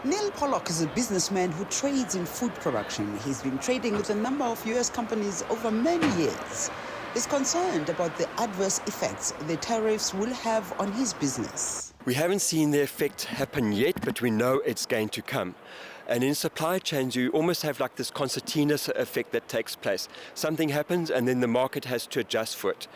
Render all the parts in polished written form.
Neil Pollock is a businessman who trades in food production. He's been trading with a number of US companies over many years. He's concerned about the adverse effects the tariffs will have on his business. We haven't seen the effect happen yet, but we know it's going to come. And in supply chains, you almost have like this concertina effect that takes place. Something happens and then the market has to adjust for it.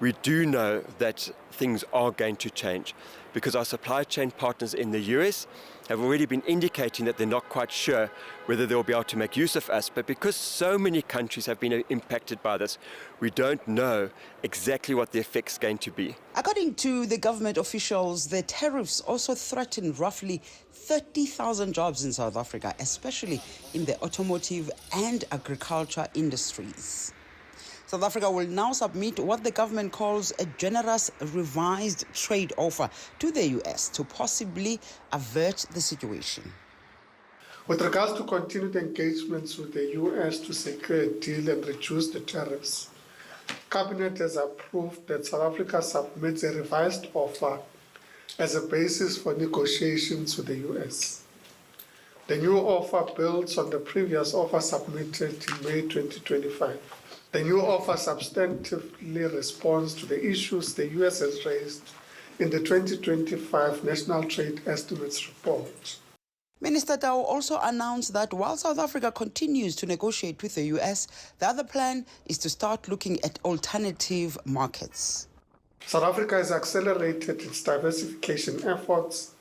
We do know that things are going to change because our supply chain partners in the US have already been indicating that they're not quite sure whether they'll be able to make use of us. But because so many countries have been impacted by this, we don't know exactly what the effect's going to be. According to the government officials, the tariffs also threaten roughly 30,000 jobs in South Africa, especially in the automotive and agriculture industries. South Africa will now submit what the government calls a generous revised trade offer to the US to possibly avert the situation. With regards to continued engagements with the US to secure a deal and reduce the tariffs, Cabinet has approved that South Africa submits a revised offer as a basis for negotiations with the US. The new offer builds on the previous offer submitted in May 2025. The new offer substantively responds to the issues the US has raised in the 2025 National Trade Estimates Report. Minister Tau also announced that while South Africa continues to negotiate with the US, the other plan is to start looking at alternative markets. South Africa has accelerated its diversification efforts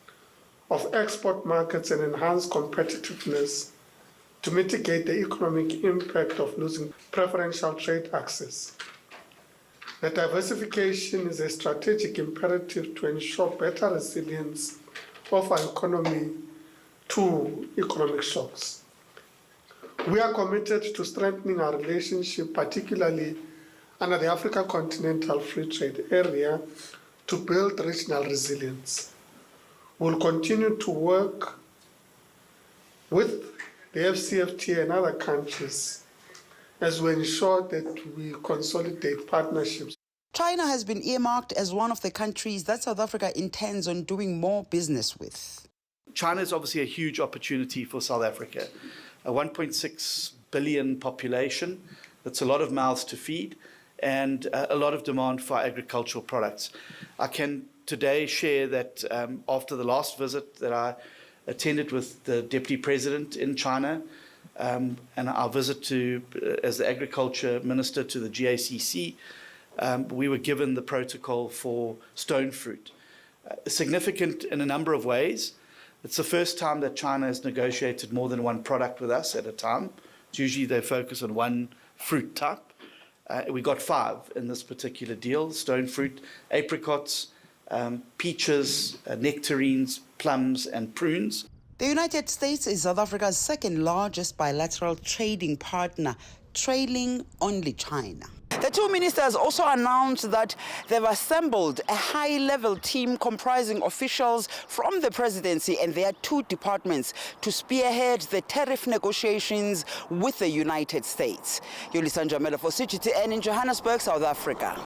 of export markets and enhanced competitiveness to mitigate the economic impact of losing preferential trade access. The diversification is a strategic imperative to ensure better resilience of our economy to economic shocks. We are committed to strengthening our relationship, particularly under the Africa Continental Free Trade Area, to build regional resilience. We will continue to work with the FCFTA and other countries as we ensure that we consolidate partnerships. China has been earmarked as one of the countries that South Africa intends on doing more business with. China is obviously a huge opportunity for South Africa. A 1.6 billion population, that's a lot of mouths to feed, and a lot of demand for agricultural products. I can today share that after the last visit that I attended with the Deputy President in China and our visit to, as the Agriculture Minister to the GACC, we were given the protocol for stone fruit. Significant in a number of ways. It's the first time that China has negotiated more than one product with us at a time. It's usually they focus on one fruit type. We got 5 in this particular deal: stone fruit, apricots, peaches, nectarines, plums, and prunes. The United States is South Africa's second largest bilateral trading partner, trailing only China. The two ministers also announced that they've assembled a high-level team comprising officials from the presidency and their 2 departments to spearhead the tariff negotiations with the United States. Yoli Sanjamela for CGTN in Johannesburg, South Africa.